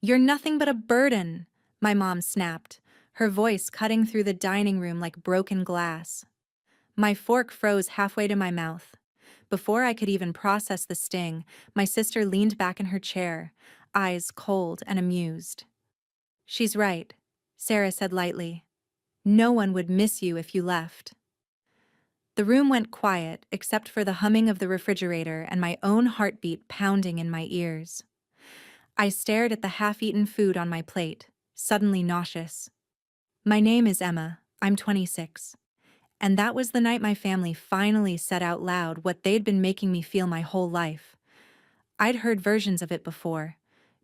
"You're nothing but a burden," my mom snapped, her voice cutting through the dining room like broken glass. My fork froze halfway to my mouth. Before I could even process the sting, my sister leaned back in her chair, eyes cold and amused. "She's right," Sarah said lightly. "No one would miss you if you left." The room went quiet except for the humming of the refrigerator and my own heartbeat pounding in my ears. I stared at the half-eaten food on my plate, suddenly nauseous. "My name is Emma. I'm 26. And that was the night my family finally said out loud what they'd been making me feel my whole life. I'd heard versions of it before.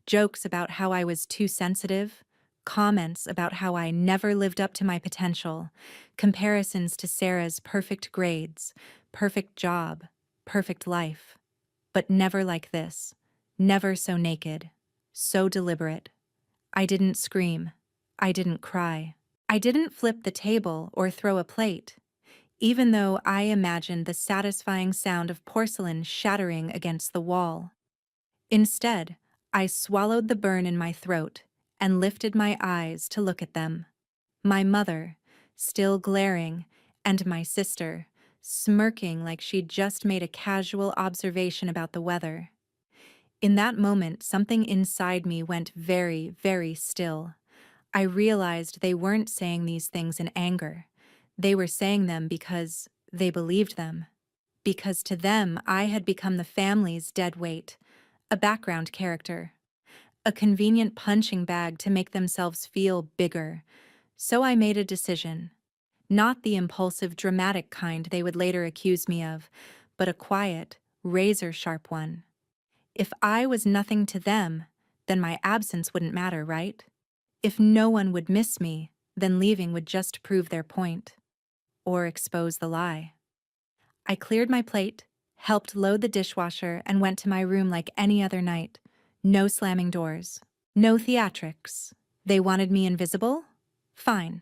Jokes about how I was too sensitive, comments about how I never lived up to my potential, comparisons to Sarah's perfect grades, perfect job, perfect life. But never like this. Never so naked. So deliberate. I didn't scream. I didn't cry. I didn't flip the table or throw a plate, even though I imagined the satisfying sound of porcelain shattering against the wall. Instead, I swallowed the burn in my throat and lifted my eyes to look at them. My mother, still glaring, and my sister, smirking like she'd just made a casual observation about the weather. In that moment, something inside me went very, very still. I realized they weren't saying these things in anger. They were saying them because they believed them. Because to them, I had become the family's dead weight, a background character, a convenient punching bag to make themselves feel bigger. So I made a decision. Not the impulsive, dramatic kind they would later accuse me of, but a quiet, razor-sharp one. If I was nothing to them, then my absence wouldn't matter, right? If no one would miss me, then leaving would just prove their point. Or expose the lie. I cleared my plate, helped load the dishwasher, and went to my room like any other night. No slamming doors. No theatrics. They wanted me invisible? Fine.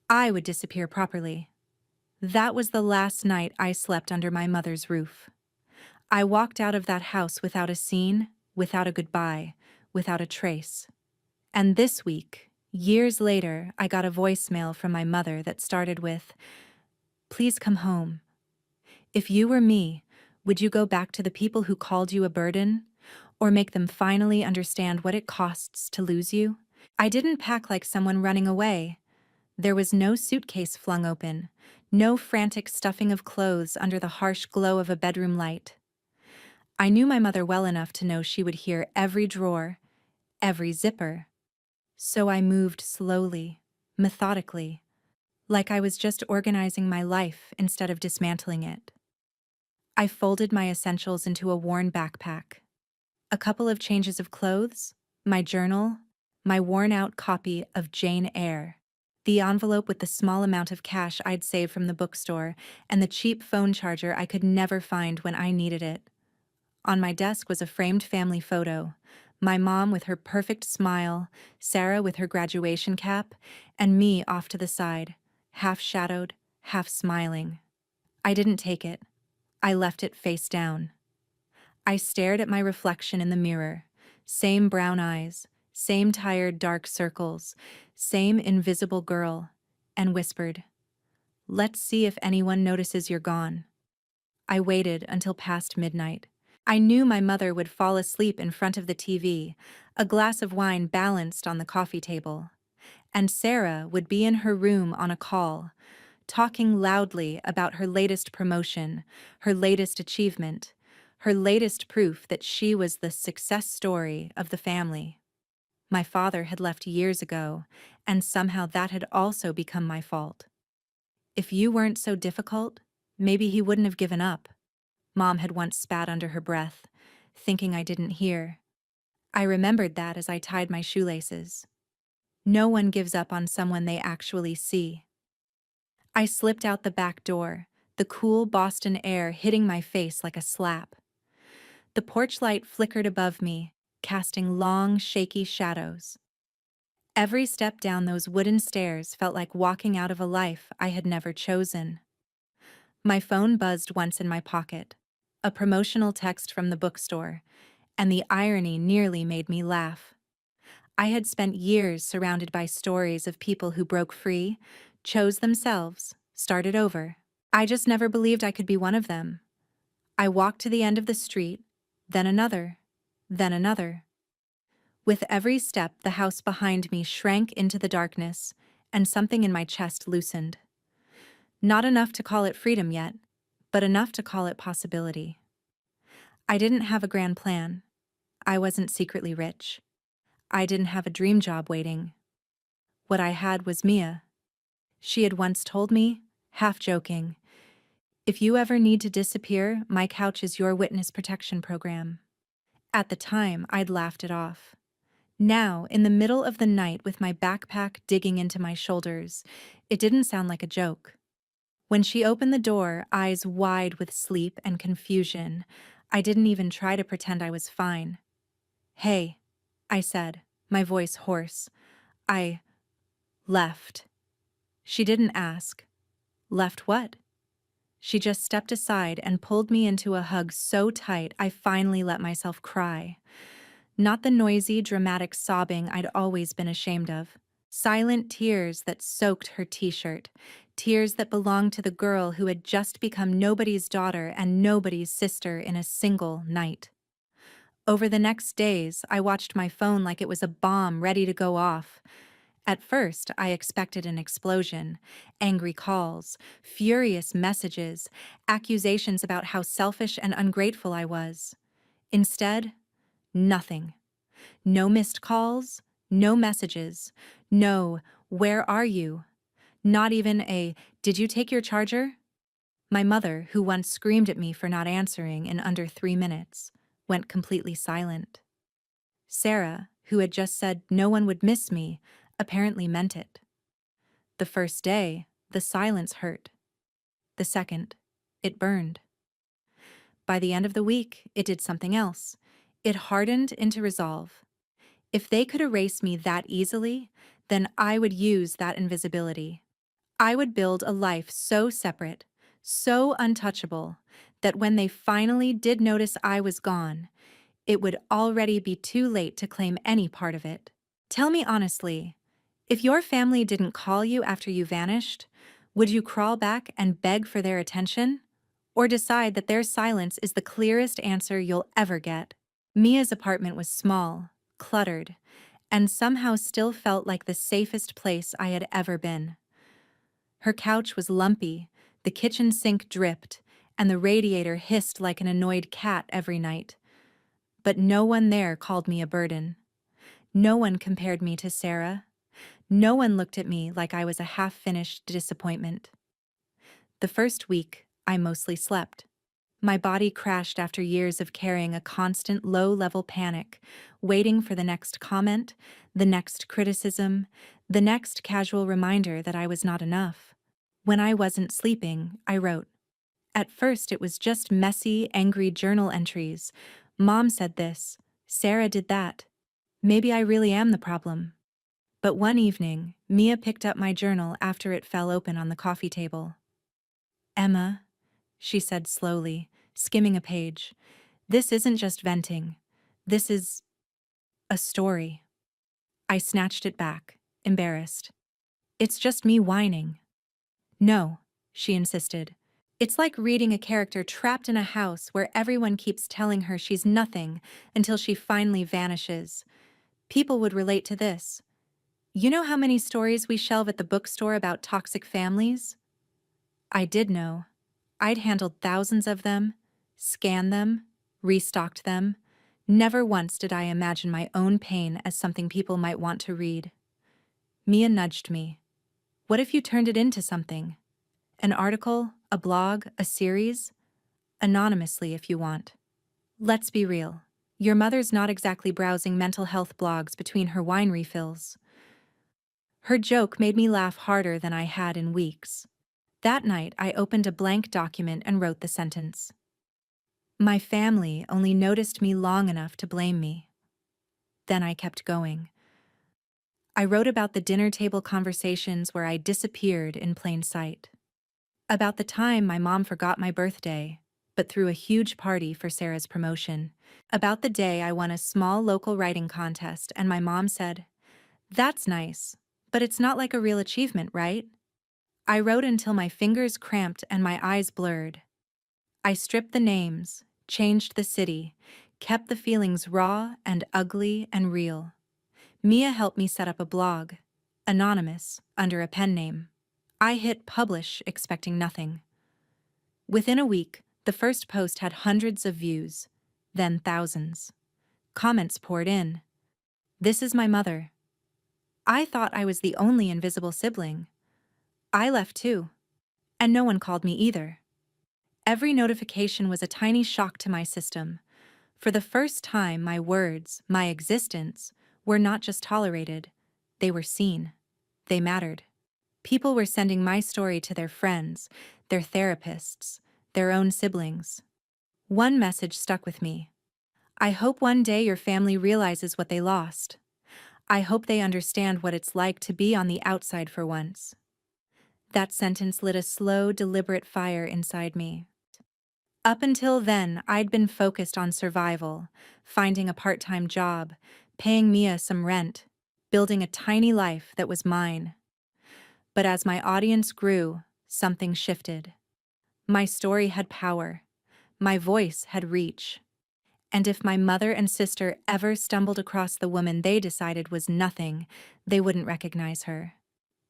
I would disappear properly. That was the last night I slept under my mother's roof. I walked out of that house without a scene, without a goodbye, without a trace. And this week, years later, I got a voicemail from my mother that started with, "Please come home. If you were me, would you go back to the people who called you a burden? Or make them finally understand what it costs to lose you?" I didn't pack like someone running away. There was no suitcase flung open, no frantic stuffing of clothes under the harsh glow of a bedroom light. I knew my mother well enough to know she would hear every drawer, every zipper. So I moved slowly, methodically, like I was just organizing my life instead of dismantling it. I folded my essentials into a worn backpack. A couple of changes of clothes, my journal, my worn-out copy of Jane Eyre, the envelope with the small amount of cash I'd saved from the bookstore, and the cheap phone charger I could never find when I needed it. On my desk was a framed family photo, my mom with her perfect smile, Sarah with her graduation cap, and me off to the side, half shadowed, half smiling. I didn't take it. I left it face down. I stared at my reflection in the mirror, same brown eyes, same tired dark circles, same invisible girl, and whispered, "Let's see if anyone notices you're gone." I waited until past midnight. I knew my mother would fall asleep in front of the TV, a glass of wine balanced on the coffee table. And Sarah would be in her room on a call, talking loudly about her latest promotion, her latest achievement, her latest proof that she was the success story of the family. My father had left years ago, and somehow that had also become my fault. If you weren't so difficult, maybe he wouldn't have given up. Mom had once spat under her breath, thinking I didn't hear. I remembered that as I tied my shoelaces. No one gives up on someone they actually see. I slipped out the back door, the cool Boston air hitting my face like a slap. The porch light flickered above me, casting long, shaky shadows. Every step down those wooden stairs felt like walking out of a life I had never chosen. My phone buzzed once in my pocket, a promotional text from the bookstore, and the irony nearly made me laugh. I had spent years surrounded by stories of people who broke free, chose themselves, started over. I just never believed I could be one of them. I walked to the end of the street, then another, then another. With every step, the house behind me shrank into the darkness, and something in my chest loosened. Not enough to call it freedom yet, but enough to call it possibility. I didn't have a grand plan. I wasn't secretly rich. I didn't have a dream job waiting. What I had was Mia. She had once told me, half joking, "If you ever need to disappear, my couch is your witness protection program." At the time, I'd laughed it off. Now, in the middle of the night with my backpack digging into my shoulders, it didn't sound like a joke. When she opened the door, eyes wide with sleep and confusion, I didn't even try to pretend I was fine. "Hey," I said, my voice hoarse. "I left." She didn't ask. Left what? She just stepped aside and pulled me into a hug so tight I finally let myself cry. Not the noisy, dramatic sobbing I'd always been ashamed of. Silent tears that soaked her t-shirt. Tears that belonged to the girl who had just become nobody's daughter and nobody's sister in a single night. Over the next days, I watched my phone like it was a bomb ready to go off. At first, I expected an explosion, angry calls, furious messages, accusations about how selfish and ungrateful I was. Instead, nothing. No missed calls, no messages, no, "Where are you?" Not even a, "Did you take your charger?" My mother, who once screamed at me for not answering in under 3 minutes, went completely silent. Sarah, who had just said no one would miss me, apparently meant it. The first day, the silence hurt. The second, it burned. By the end of the week, it did something else. It hardened into resolve. If they could erase me that easily, then I would use that invisibility. I would build a life so separate, so untouchable, that when they finally did notice I was gone, it would already be too late to claim any part of it. Tell me honestly, if your family didn't call you after you vanished, would you crawl back and beg for their attention? Or decide that their silence is the clearest answer you'll ever get? Mia's apartment was small, cluttered, and somehow still felt like the safest place I had ever been. Her couch was lumpy, the kitchen sink dripped, and the radiator hissed like an annoyed cat every night. But no one there called me a burden. No one compared me to Sarah. No one looked at me like I was a half-finished disappointment. The first week, I mostly slept. My body crashed after years of carrying a constant low-level panic, waiting for the next comment, the next criticism, the next casual reminder that I was not enough. When I wasn't sleeping, I wrote. At first, it was just messy, angry journal entries. Mom said this. Sarah did that. Maybe I really am the problem. But one evening, Mia picked up my journal after it fell open on the coffee table. "Emma," she said slowly, skimming a page, "this isn't just venting. This is a story." I snatched it back, embarrassed. "It's just me whining." "No," she insisted. "It's like reading a character trapped in a house where everyone keeps telling her she's nothing until she finally vanishes. People would relate to this. You know how many stories we shelve at the bookstore about toxic families?" I did know. I'd handled thousands of them, scanned them, restocked them. Never once did I imagine my own pain as something people might want to read. Mia nudged me. "What if you turned it into something? An article, a blog, a series? Anonymously if you want. Let's be real. Your mother's not exactly browsing mental health blogs between her wine refills." Her joke made me laugh harder than I had in weeks. That night, I opened a blank document and wrote the sentence. "My family only noticed me long enough to blame me." Then I kept going. I wrote about the dinner table conversations where I disappeared in plain sight. About the time my mom forgot my birthday, but threw a huge party for Sarah's promotion. About the day I won a small local writing contest, and my mom said, "That's nice, but it's not like a real achievement, right?" I wrote until my fingers cramped and my eyes blurred. I stripped the names, changed the city, kept the feelings raw and ugly and real. Mia helped me set up a blog, anonymous, under a pen name. I hit publish expecting nothing. Within a week, the first post had hundreds of views, then thousands. Comments poured in. "This is my mother." I thought I was the only invisible sibling. I left too. And no one called me either. Every notification was a tiny shock to my system. For the first time, my words, my existence, were not just tolerated. They were seen. They mattered. People were sending my story to their friends, their therapists, their own siblings. One message stuck with me. "I hope one day your family realizes what they lost. I hope they understand what it's like to be on the outside for once." That sentence lit a slow, deliberate fire inside me. Up until then, I'd been focused on survival, finding a part-time job, paying Mia some rent, building a tiny life that was mine. But as my audience grew, something shifted. My story had power. My voice had reach. And if my mother and sister ever stumbled across the woman they decided was nothing, they wouldn't recognize her.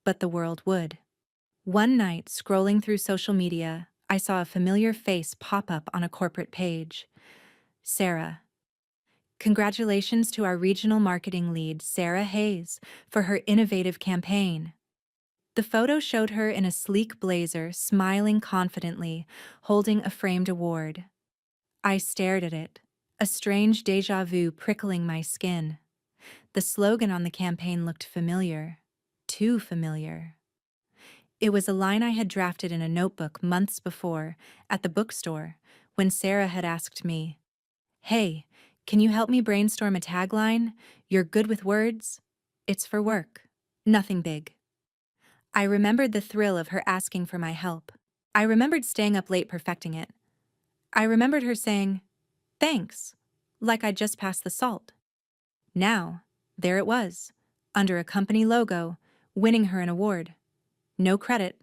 But the world would. One night, scrolling through social media, I saw a familiar face pop up on a corporate page. Sarah. "Congratulations to our regional marketing lead, Sarah Hayes, for her innovative campaign." The photo showed her in a sleek blazer, smiling confidently, holding a framed award. I stared at it, a strange déjà vu prickling my skin. The slogan on the campaign looked familiar. Too familiar. It was a line I had drafted in a notebook months before, at the bookstore, when Sarah had asked me, "Hey, can you help me brainstorm a tagline? You're good with words?" "It's for work. Nothing big." I remembered the thrill of her asking for my help. I remembered staying up late perfecting it. I remembered her saying, "Thanks," like I'd just passed the salt. Now, there it was, under a company logo, winning her an award. No credit,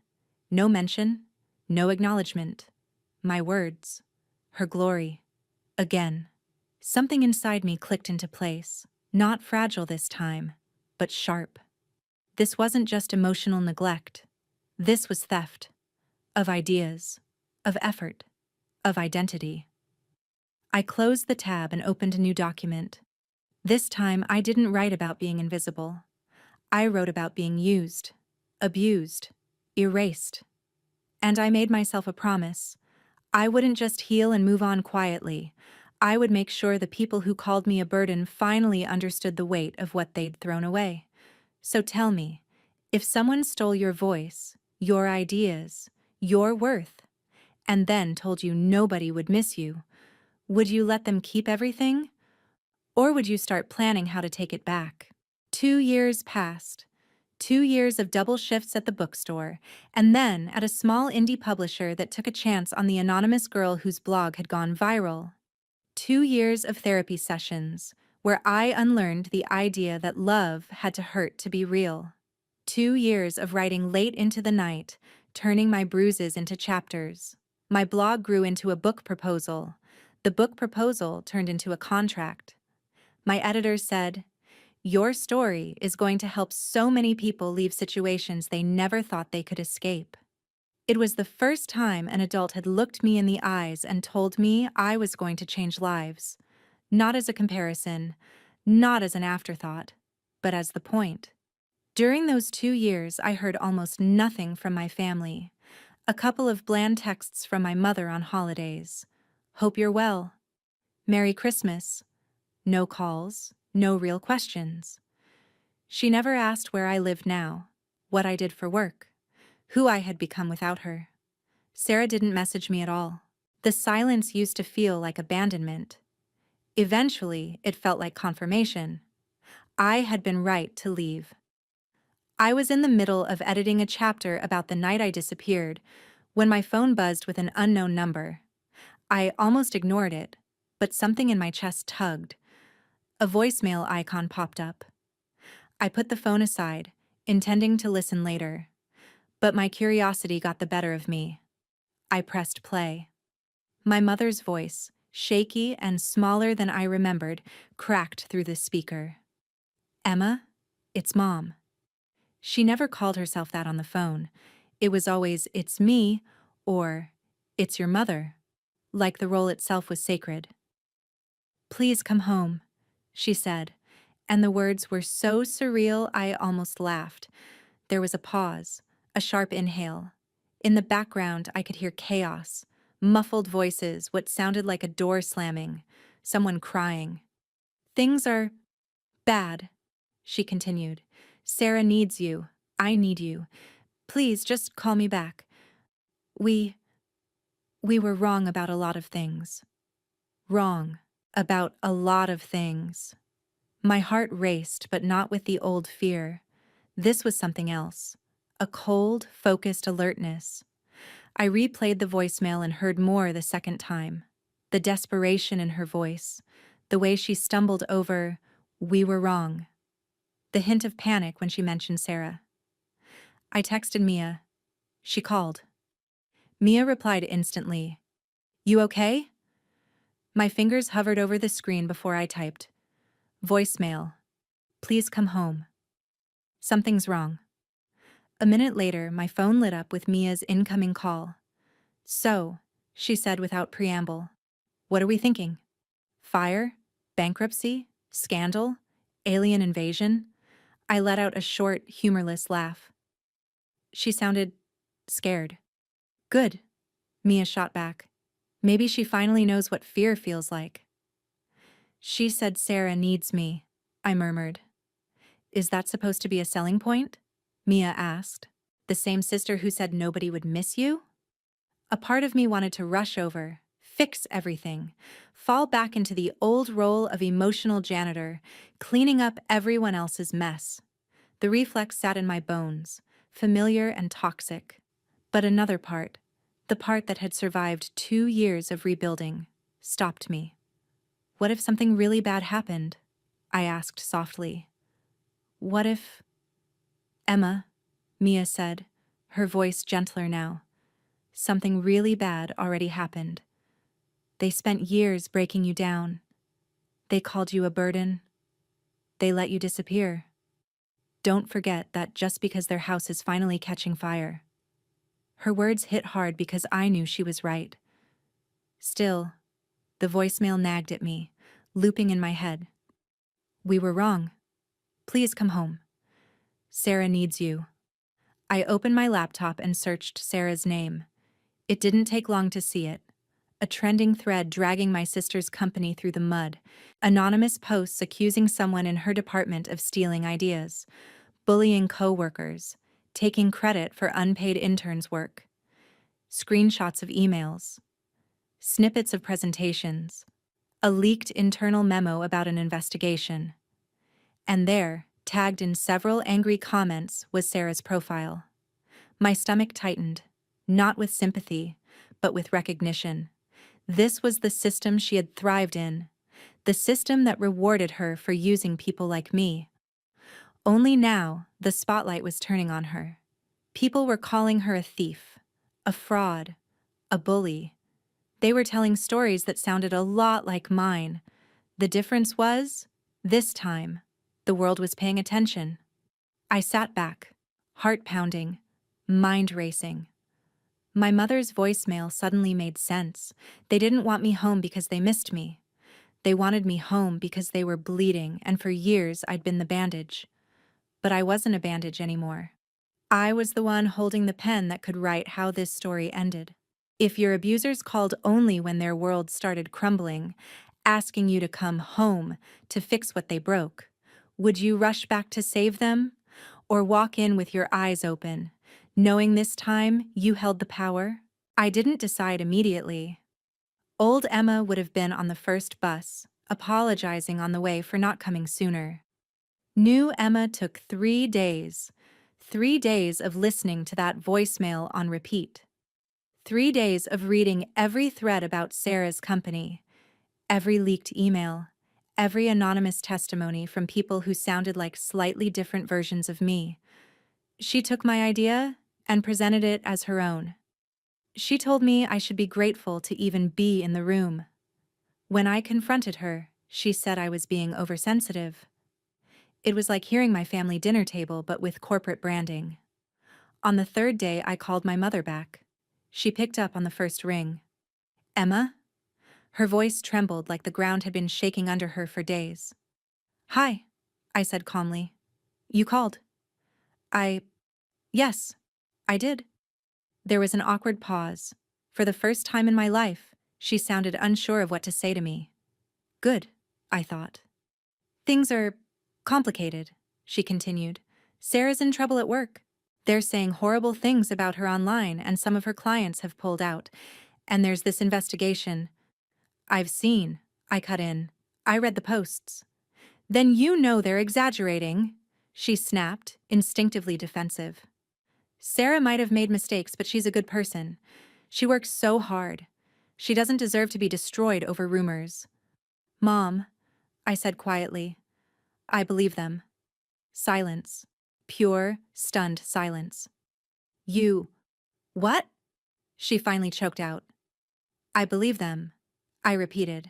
no mention, no acknowledgement. My words. Her glory. Again. Something inside me clicked into place, not fragile this time, but sharp. This wasn't just emotional neglect. This was theft. Of ideas. Of effort. Of identity. I closed the tab and opened a new document. This time, I didn't write about being invisible. I wrote about being used, abused, erased. And I made myself a promise. I wouldn't just heal and move on quietly. I would make sure the people who called me a burden finally understood the weight of what they'd thrown away. So tell me, if someone stole your voice, your ideas, your worth, and then told you nobody would miss you, would you let them keep everything? Or would you start planning how to take it back? 2 years passed. 2 years of double shifts at the bookstore, and then at a small indie publisher that took a chance on the anonymous girl whose blog had gone viral. 2 years of therapy sessions, where I unlearned the idea that love had to hurt to be real. 2 years of writing late into the night, turning my bruises into chapters. My blog grew into a book proposal. The book proposal turned into a contract. My editor said, "Your story is going to help so many people leave situations they never thought they could escape." It was the first time an adult had looked me in the eyes and told me I was going to change lives. Not as a comparison, not as an afterthought, but as the point. During those 2 years, I heard almost nothing from my family. A couple of bland texts from my mother on holidays. "Hope you're well." "Merry Christmas." No calls, no real questions. She never asked where I lived now, what I did for work, who I had become without her. Sarah didn't message me at all. The silence used to feel like abandonment. Eventually, it felt like confirmation. I had been right to leave. I was in the middle of editing a chapter about the night I disappeared when my phone buzzed with an unknown number. I almost ignored it, but something in my chest tugged. A voicemail icon popped up. I put the phone aside, intending to listen later, but my curiosity got the better of me. I pressed play. My mother's voice, shaky and smaller than I remembered, cracked through the speaker. "Emma, it's Mom." She never called herself that on the phone. It was always, "It's me," or "It's your mother," like the role itself was sacred. "Please come home," she said, and the words were so surreal I almost laughed. There was a pause, a sharp inhale. In the background, I could hear chaos, muffled voices, what sounded like a door slamming, someone crying. "Things are bad," she continued. "Sarah needs you. I need you. Please just call me back. We we were wrong about a lot of things. Wrong about a lot of things." My heart raced, but not with the old fear. This was something else. A cold, focused alertness. I replayed the voicemail and heard more the second time. The desperation in her voice. The way she stumbled over, "We were wrong." The hint of panic when she mentioned Sarah. I texted Mia. She called. Mia replied instantly. "You okay?" My fingers hovered over the screen before I typed. "Voicemail. Please come home. Something's wrong." A minute later, my phone lit up with Mia's incoming call. "So," she said without preamble, "what are we thinking? Fire? Bankruptcy? Scandal? Alien invasion?" I let out a short, humorless laugh. She sounded scared. "Good," Mia shot back. "Maybe she finally knows what fear feels like." "She said Sarah needs me," I murmured. "Is that supposed to be a selling point?" Mia asked. "The same sister who said nobody would miss you?" A part of me wanted to rush over, fix everything, fall back into the old role of emotional janitor, cleaning up everyone else's mess. The reflex sat in my bones, familiar and toxic. But another part, the part that had survived 2 years of rebuilding, stopped me. "What if something really bad happened?" I asked softly. "What if—" "Emma," Mia said, her voice gentler now. "Something really bad already happened. They spent years breaking you down. They called you a burden. They let you disappear. Don't forget that just because their house is finally catching fire." Her words hit hard because I knew she was right. Still, the voicemail nagged at me, looping in my head. "We were wrong. Please come home. Sarah needs you." I opened my laptop and searched Sarah's name. It didn't take long to see it. A trending thread dragging my sister's company through the mud. Anonymous posts accusing someone in her department of stealing ideas, bullying coworkers, taking credit for unpaid interns' work. Screenshots of emails. Snippets of presentations. A leaked internal memo about an investigation. And there, tagged in several angry comments, was Sarah's profile. My stomach tightened, not with sympathy, but with recognition. This was the system she had thrived in, the system that rewarded her for using people like me. Only now, the spotlight was turning on her. People were calling her a thief, a fraud, a bully. They were telling stories that sounded a lot like mine. The difference was, this time, the world was paying attention. I sat back, heart pounding, mind racing. My mother's voicemail suddenly made sense. They didn't want me home because they missed me. They wanted me home because they were bleeding, and for years I'd been the bandage. But I wasn't a bandage anymore. I was the one holding the pen that could write how this story ended. If your abusers called only when their world started crumbling, asking you to come home to fix what they broke, would you rush back to save them? Or walk in with your eyes open, knowing this time you held the power? I didn't decide immediately. Old Emma would have been on the first bus, apologizing on the way for not coming sooner. New Emma took 3 days. 3 days of listening to that voicemail on repeat. 3 days of reading every thread about Sarah's company, every leaked email, every anonymous testimony from people who sounded like slightly different versions of me. She took my idea and presented it as her own. She told me I should be grateful to even be in the room. When I confronted her, she said I was being oversensitive. It was like hearing my family dinner table but with corporate branding. On the third day, I called my mother back. She picked up on the first ring. "Emma?" Her voice trembled like the ground had been shaking under her for days. "Hi," I said calmly. "You called?" "I... yes, I did." There was an awkward pause. For the first time in my life, she sounded unsure of what to say to me. "Good," I thought. "Things are complicated," she continued. "Sarah's in trouble at work. They're saying horrible things about her online, and some of her clients have pulled out. And there's this investigation." "I've seen," I cut in. "I read the posts." "Then you know they're exaggerating," she snapped, instinctively defensive. "Sarah might have made mistakes, but she's a good person. She works so hard. She doesn't deserve to be destroyed over rumors." "Mom," I said quietly, "I believe them." Silence. Pure, stunned silence. "You... what?" she finally choked out. "I believe them," I repeated.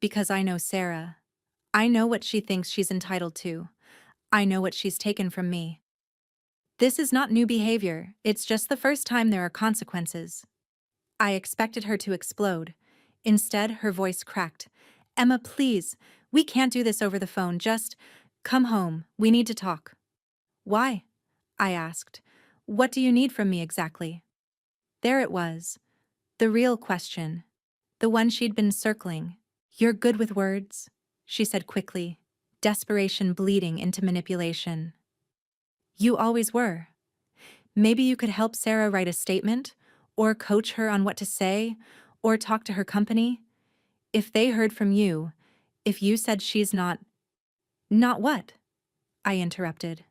"Because I know Sarah. I know what she thinks she's entitled to. I know what she's taken from me. This is not new behavior, it's just the first time there are consequences." I expected her to explode. Instead, her voice cracked. "Emma, please, we can't do this over the phone, just come home, we need to talk." "Why?" I asked. "What do you need from me exactly?" There it was. The real question. The one she'd been circling. "You're good with words," she said quickly, desperation bleeding into manipulation. "You always were. Maybe you could help Sarah write a statement, or coach her on what to say, or talk to her company. If they heard from you, if you said she's not..." "Not what?" I interrupted.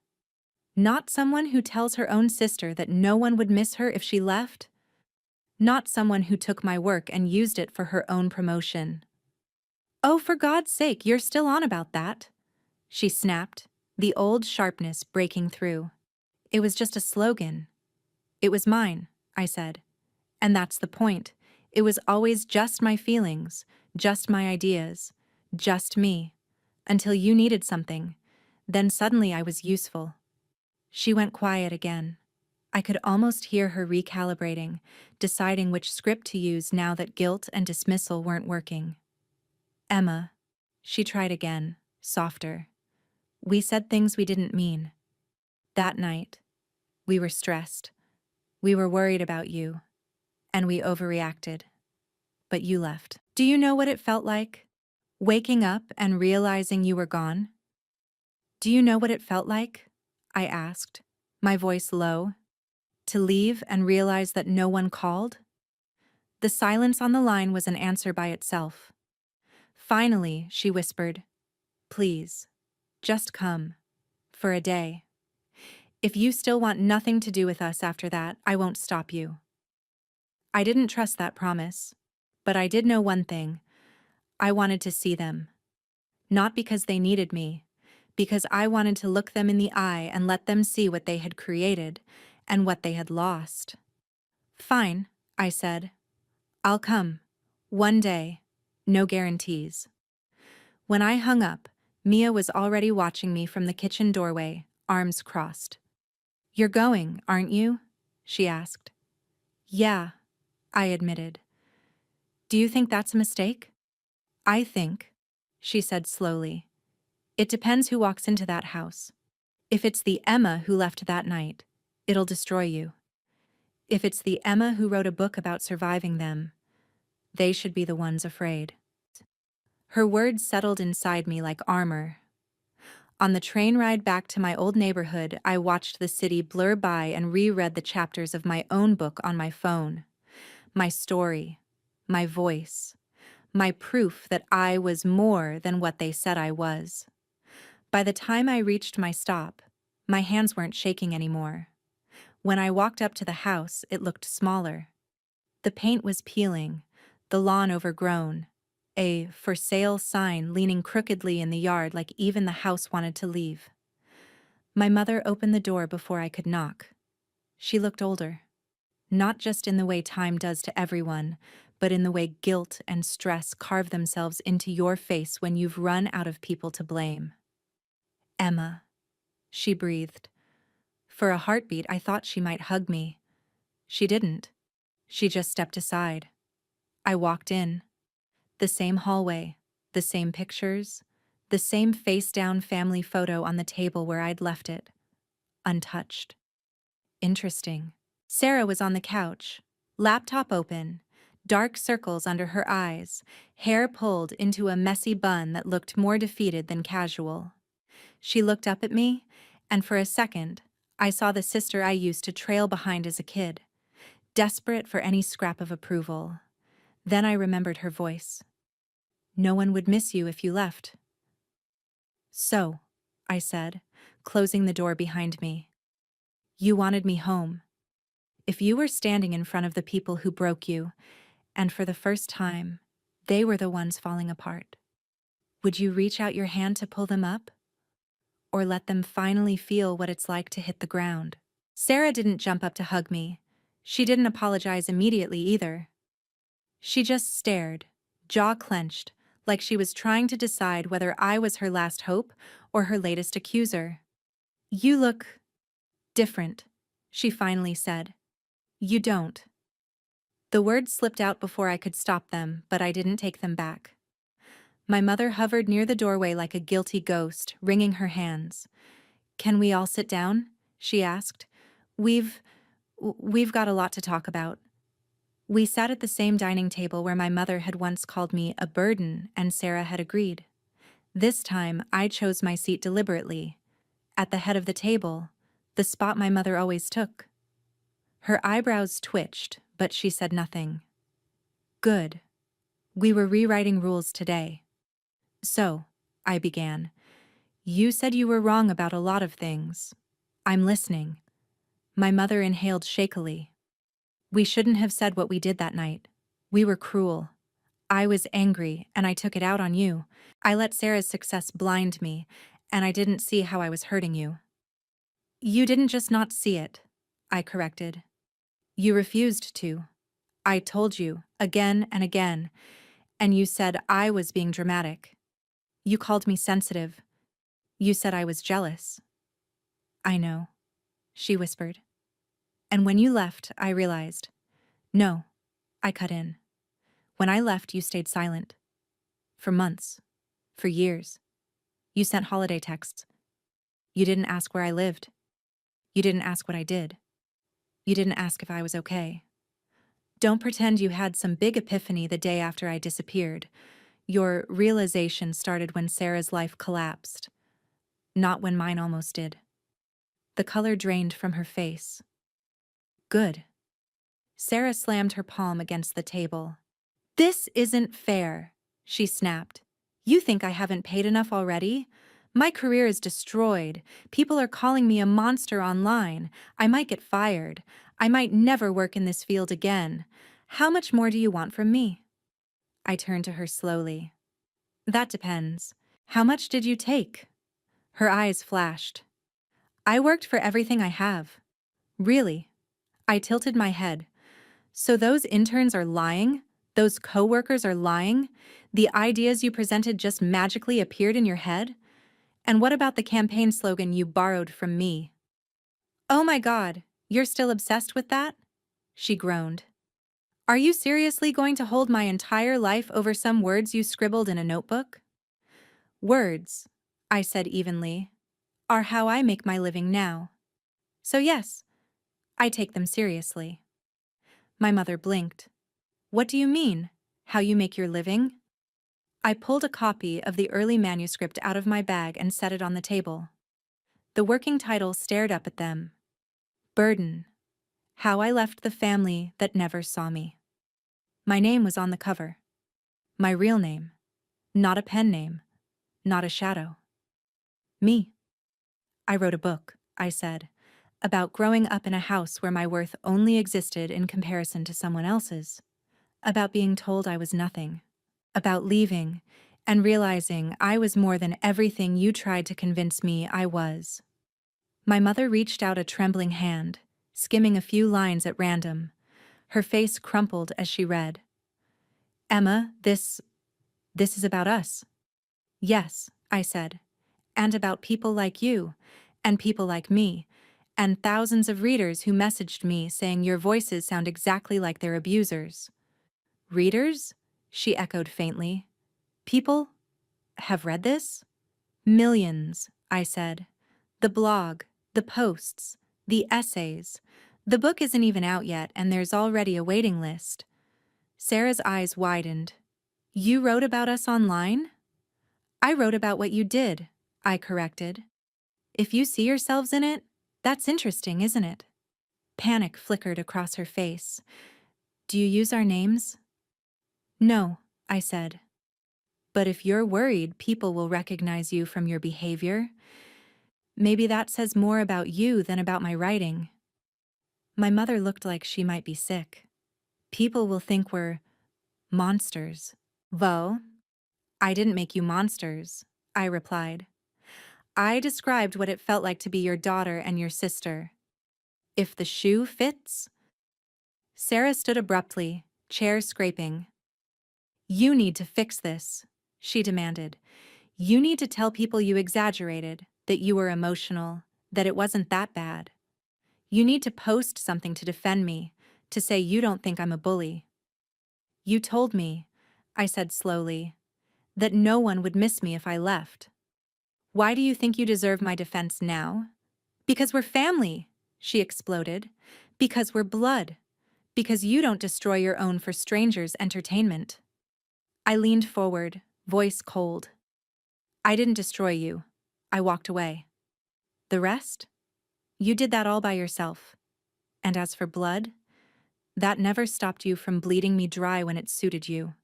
"Not someone who tells her own sister that no one would miss her if she left? Not someone who took my work and used it for her own promotion." "Oh, for God's sake, you're still on about that," she snapped, the old sharpness breaking through. "It was just a slogan." "It was mine," I said. "And that's the point. It was always just my feelings, just my ideas, just me. Until you needed something. Then suddenly I was useful." She went quiet again. I could almost hear her recalibrating, deciding which script to use now that guilt and dismissal weren't working. "Emma," she tried again, softer. "We said things we didn't mean. That night, we were stressed. We were worried about you. And we overreacted. But you left. Do you know what it felt like? Waking up and realizing you were gone? Do you know what it felt like?" I asked, my voice low. "To leave and realize that no one called?" The silence on the line was an answer by itself. Finally, she whispered, "Please, just come. For a day. If you still want nothing to do with us after that, I won't stop you." I didn't trust that promise. But I did know one thing. I wanted to see them. Not because they needed me, because I wanted to look them in the eye and let them see what they had created and what they had lost. "Fine," I said. "I'll come. One day. No guarantees." When I hung up, Mia was already watching me from the kitchen doorway, arms crossed. "You're going, aren't you?" she asked. "Yeah," I admitted. "Do you think that's a mistake?" "I think," she said slowly, "it depends who walks into that house. If it's the Emma who left that night, it'll destroy you. If it's the Emma who wrote a book about surviving them, they should be the ones afraid." Her words settled inside me like armor. On the train ride back to my old neighborhood, I watched the city blur by and reread the chapters of my own book on my phone. My story, my voice, my proof that I was more than what they said I was. By the time I reached my stop, my hands weren't shaking anymore. When I walked up to the house, it looked smaller. The paint was peeling, the lawn overgrown, a "for sale" sign leaning crookedly in the yard like even the house wanted to leave. My mother opened the door before I could knock. She looked older. Not just in the way time does to everyone, but in the way guilt and stress carve themselves into your face when you've run out of people to blame. "Emma," she breathed. For a heartbeat, I thought she might hug me. She didn't. She just stepped aside. I walked in. The same hallway, the same pictures, the same face-down family photo on the table where I'd left it, untouched. Interesting. Sarah was on the couch, laptop open, dark circles under her eyes, hair pulled into a messy bun that looked more defeated than casual. She looked up at me, and for a second, I saw the sister I used to trail behind as a kid, desperate for any scrap of approval. Then I remembered her voice. "No one would miss you if you left." "So," I said, closing the door behind me. "You wanted me home. If you were standing in front of the people who broke you, and for the first time, they were the ones falling apart, would you reach out your hand to pull them up? Or let them finally feel what it's like to hit the ground?" Sarah didn't jump up to hug me. She didn't apologize immediately either. She just stared, jaw clenched, like she was trying to decide whether I was her last hope or her latest accuser. "You look different," she finally said. "You don't." The words slipped out before I could stop them, but I didn't take them back. My mother hovered near the doorway like a guilty ghost, wringing her hands. "Can we all sit down?" she asked. We've got a lot to talk about." We sat at the same dining table where my mother had once called me a burden, and Sarah had agreed. This time, I chose my seat deliberately, at the head of the table, the spot my mother always took. Her eyebrows twitched, but she said nothing. "Good. We were rewriting rules today." "So," I began, "you said you were wrong about a lot of things. I'm listening." My mother inhaled shakily. "We shouldn't have said what we did that night. We were cruel. I was angry, and I took it out on you. I let Sarah's success blind me, and I didn't see how I was hurting you." "You didn't just not see it," I corrected. "You refused to. I told you, again and again, and you said I was being dramatic. You called me sensitive. You said I was jealous." "I know," she whispered. "And when you left, I realized." "No," I cut in. "When I left, you stayed silent. For months. For years. You sent holiday texts. You didn't ask where I lived. You didn't ask what I did. You didn't ask if I was okay. Don't pretend you had some big epiphany the day after I disappeared. Your realization started when Sarah's life collapsed. Not when mine almost did." The color drained from her face. "Good." Sarah slammed her palm against the table. "This isn't fair," she snapped. "You think I haven't paid enough already? My career is destroyed. People are calling me a monster online. I might get fired. I might never work in this field again. How much more do you want from me?" I turned to her slowly. "That depends. How much did you take?" Her eyes flashed. "I worked for everything I have." "Really?" I tilted my head. "So those interns are lying? Those coworkers are lying? The ideas you presented just magically appeared in your head? And what about the campaign slogan you borrowed from me?" "Oh my God, you're still obsessed with that?" she groaned. "Are you seriously going to hold my entire life over some words you scribbled in a notebook?" "Words," I said evenly, "are how I make my living now. So yes, I take them seriously." My mother blinked. "What do you mean, how you make your living?" I pulled a copy of the early manuscript out of my bag and set it on the table. The working title stared up at them. Burden. How I Left the Family That Never Saw Me. My name was on the cover. My real name. Not a pen name. Not a shadow. Me. "I wrote a book," I said. about growing up in a house where my worth only existed in comparison to someone else's, about being told I was nothing, about leaving and realizing I was more than everything you tried to convince me I was. My mother reached out a trembling hand, skimming a few lines at random. Her face crumpled as she read. Emma, this is about us. Yes, I said, and about people like you, and people like me, and thousands of readers who messaged me saying your voices sound exactly like their abusers. Readers? She echoed faintly. People have read this? Millions, I said. The blog, the posts, the essays. The book isn't even out yet, and there's already a waiting list. Sarah's eyes widened. You wrote about us online? I wrote about what you did, I corrected. If you see yourselves in it, that's interesting, isn't it? Panic flickered across her face. Do you use our names? No, I said. But if you're worried people will recognize you from your behavior, maybe that says more about you than about my writing. My mother looked like she might be sick. People will think we're monsters. Well, I didn't make you monsters, I replied. I described what it felt like to be your daughter and your sister. If the shoe fits. Sarah stood abruptly, chair scraping. You need to fix this, she demanded. You need to tell people you exaggerated, that you were emotional, that it wasn't that bad. You need to post something to defend me, to say you don't think I'm a bully. You told me, I said slowly, that no one would miss me if I left. Why do you think you deserve my defense now? Because we're family, she exploded. Because we're blood. Because you don't destroy your own for strangers' entertainment. I leaned forward, voice cold. I didn't destroy you. I walked away. The rest? You did that all by yourself. And as for blood, that never stopped you from bleeding me dry when it suited you.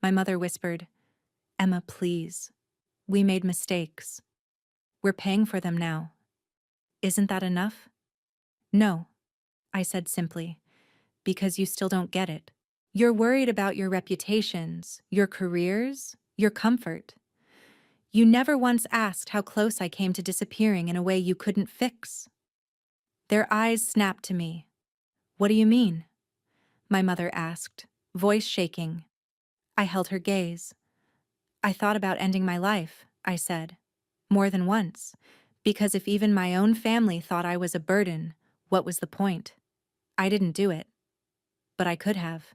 My mother whispered, Emma, please. We made mistakes. We're paying for them now. Isn't that enough? No, I said simply, because you still don't get it. You're worried about your reputations, your careers, your comfort. You never once asked how close I came to disappearing in a way you couldn't fix. Their eyes snapped to me. What do you mean? My mother asked, voice shaking. I held her gaze. I thought about ending my life, I said, more than once, because if even my own family thought I was a burden, what was the point? I didn't do it. But I could have.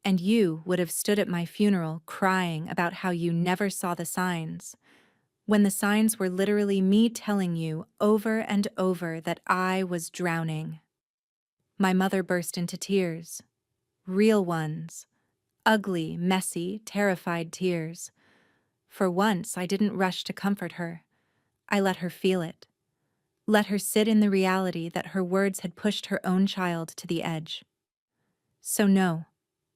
And you would have stood at my funeral crying about how you never saw the signs, when the signs were literally me telling you over and over that I was drowning. My mother burst into tears. Real ones. Ugly, messy, terrified tears. For once, I didn't rush to comfort her. I let her feel it. Let her sit in the reality that her words had pushed her own child to the edge. So no,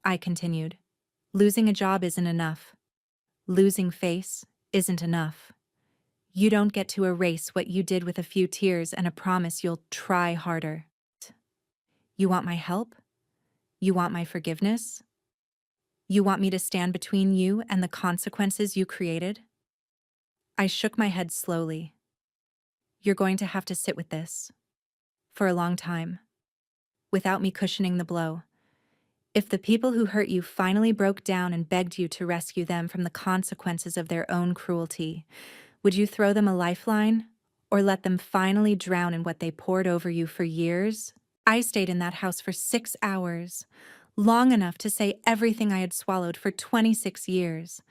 I continued. Losing a job isn't enough. Losing face isn't enough. You don't get to erase what you did with a few tears and a promise you'll try harder. You want my help? You want my forgiveness? You want me to stand between you and the consequences you created? I shook my head slowly. You're going to have to sit with this. For a long time. Without me cushioning the blow. If the people who hurt you finally broke down and begged you to rescue them from the consequences of their own cruelty, would you throw them a lifeline? Or let them finally drown in what they poured over you for years? I stayed in that house for 6 hours, long enough to say everything I had swallowed for 26 years,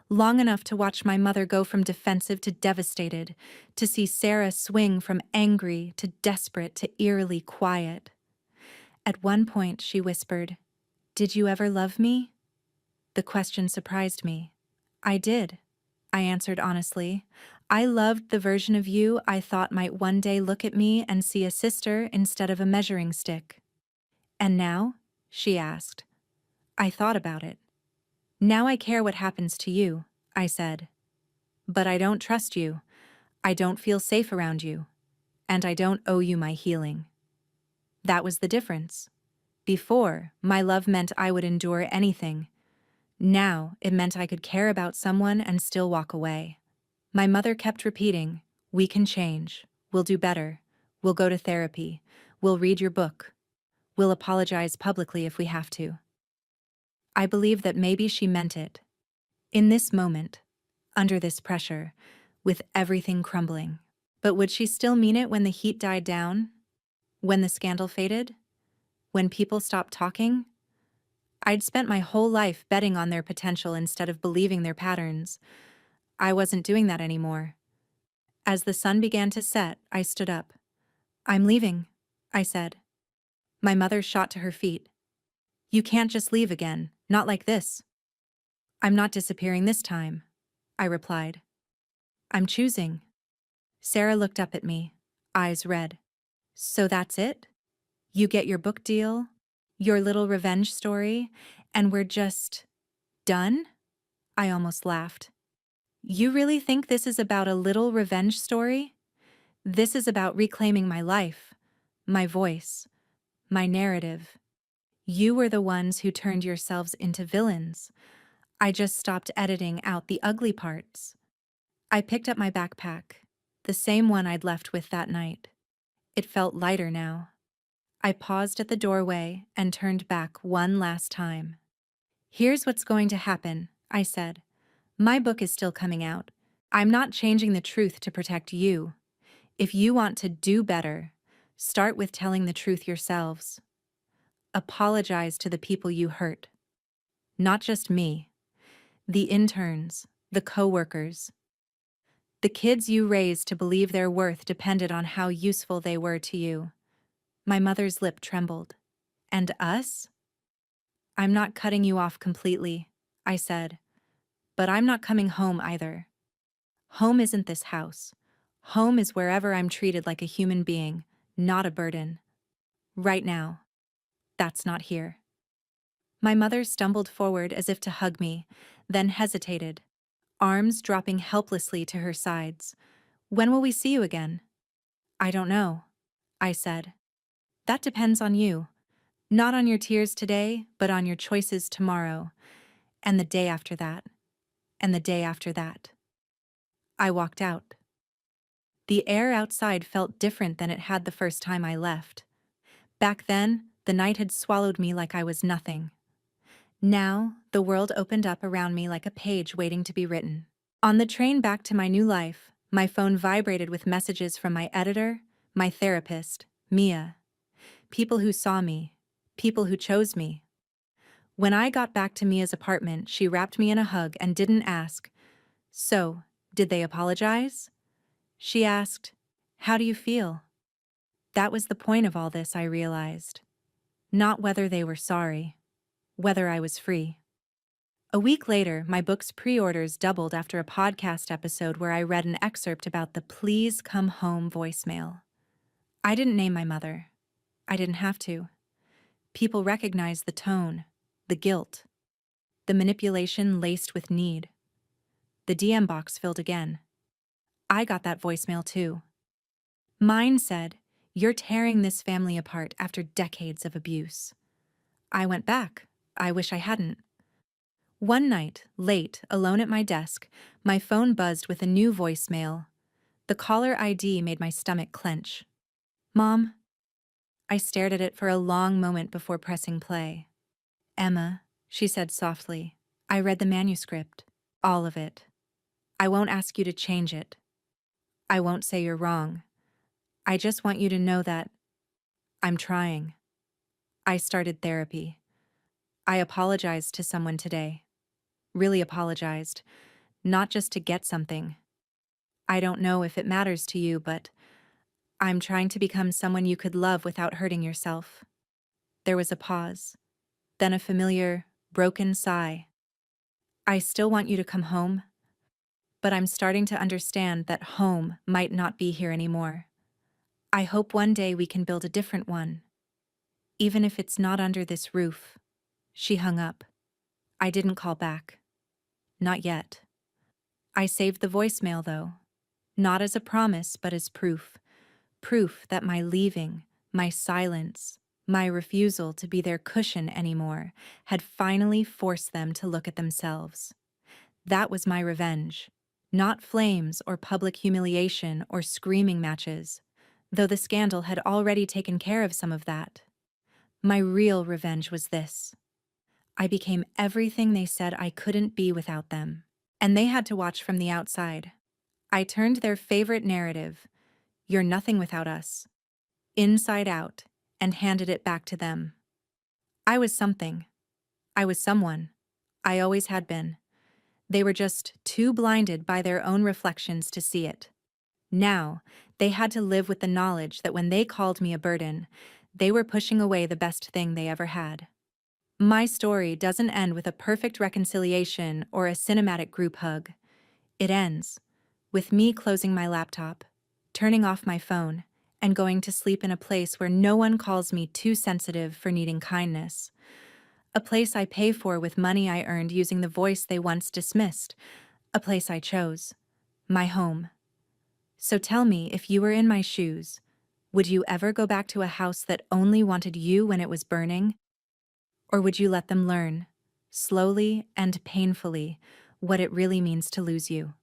long enough to watch my mother go from defensive to devastated, to see Sarah swing from angry to desperate to eerily quiet. At one point, she whispered, "Did you ever love me?" The question surprised me. I did, I answered honestly. I loved the version of you I thought might one day look at me and see a sister instead of a measuring stick. And now? She asked. I thought about it. Now I care what happens to you, I said. But I don't trust you. I don't feel safe around you. and I don't owe you my healing. That was the difference. Before, my love meant I would endure anything. Now, it meant I could care about someone and still walk away. My mother kept repeating, "We can change. We'll do better. We'll go to therapy. We'll read your book. We'll apologize publicly if we have to." I believe that maybe she meant it. In this moment, under this pressure, with everything crumbling. But would she still mean it when the heat died down? When the scandal faded? When people stopped talking? I'd spent my whole life betting on their potential instead of believing their patterns. I wasn't doing that anymore. As the sun began to set, I stood up. "I'm leaving," I said. My mother shot to her feet. "You can't just leave again, not like this." "I'm not disappearing this time," I replied. "I'm choosing." Sarah looked up at me, eyes red. "So that's it? You get your book deal, your little revenge story, and we're just done?" I almost laughed. "You really think this is about a little revenge story? This is about reclaiming my life, my voice, my narrative. You were the ones who turned yourselves into villains. I just stopped editing out the ugly parts." I picked up my backpack, the same one I'd left with that night. It felt lighter now. I paused at the doorway and turned back one last time. "Here's what's going to happen," I said. "My book is still coming out. I'm not changing the truth to protect you. If you want to do better, start with telling the truth yourselves. Apologize to the people you hurt. Not just me. The interns, the coworkers, the kids you raised to believe their worth depended on how useful they were to you." My mother's lip trembled. "And us?" "I'm not cutting you off completely," I said. "But I'm not coming home either. Home isn't this house. Home is wherever I'm treated like a human being, not a burden. Right now, that's not here." My mother stumbled forward as if to hug me, then hesitated, arms dropping helplessly to her sides. "When will we see you again?" "I don't know," I said. "That depends on you. Not on your tears today, but on your choices tomorrow, and the day after that, and the day after that." I walked out. The air outside felt different than it had the first time I left. Back then, the night had swallowed me like I was nothing. Now, the world opened up around me like a page waiting to be written. On the train back to my new life, my phone vibrated with messages from my editor, my therapist, Mia. People who saw me, people who chose me. When I got back to Mia's apartment, she wrapped me in a hug and didn't ask, "So, did they apologize?" She asked, "How do you feel?" That was the point of all this, I realized. Not whether they were sorry, whether I was free. A week later, my book's pre-orders doubled after a podcast episode where I read an excerpt about the "Please Come Home" voicemail. I didn't name my mother. I didn't have to. People recognized the tone, the guilt, the manipulation laced with need. The DM box filled again. I got that voicemail too. Mine said, "You're tearing this family apart after decades of abuse." I went back. I wish I hadn't. One night, late, alone at my desk, my phone buzzed with a new voicemail. The caller ID made my stomach clench. "Mom?" I stared at it for a long moment before pressing play. "Emma," she said softly, "I read the manuscript. All of it. I won't ask you to change it. I won't say you're wrong. I just want you to know that I'm trying. I started therapy. I apologized to someone today. Really apologized. Not just to get something. I don't know if it matters to you, but I'm trying to become someone you could love without hurting yourself." There was a pause, then a familiar, broken sigh. "I still want you to come home, but I'm starting to understand that home might not be here anymore. I hope one day we can build a different one, even if it's not under this roof." She hung up. I didn't call back. Not yet. I saved the voicemail, though. Not as a promise, but as proof. Proof that my leaving, my silence, my refusal to be their cushion anymore had finally forced them to look at themselves. That was my revenge. Not flames or public humiliation or screaming matches, though the scandal had already taken care of some of that. My real revenge was this. I became everything they said I couldn't be without them. And they had to watch from the outside. I turned their favorite narrative, "You're nothing without us," inside out, and handed it back to them. I was something. I was someone. I always had been. They were just too blinded by their own reflections to see it. Now, they had to live with the knowledge that when they called me a burden, they were pushing away the best thing they ever had. My story doesn't end with a perfect reconciliation or a cinematic group hug. It ends with me closing my laptop, turning off my phone, and going to sleep in a place where no one calls me too sensitive for needing kindness. A place I pay for with money I earned using the voice they once dismissed. A place I chose. My home. So tell me, if you were in my shoes, would you ever go back to a house that only wanted you when it was burning? Or would you let them learn, slowly and painfully, what it really means to lose you?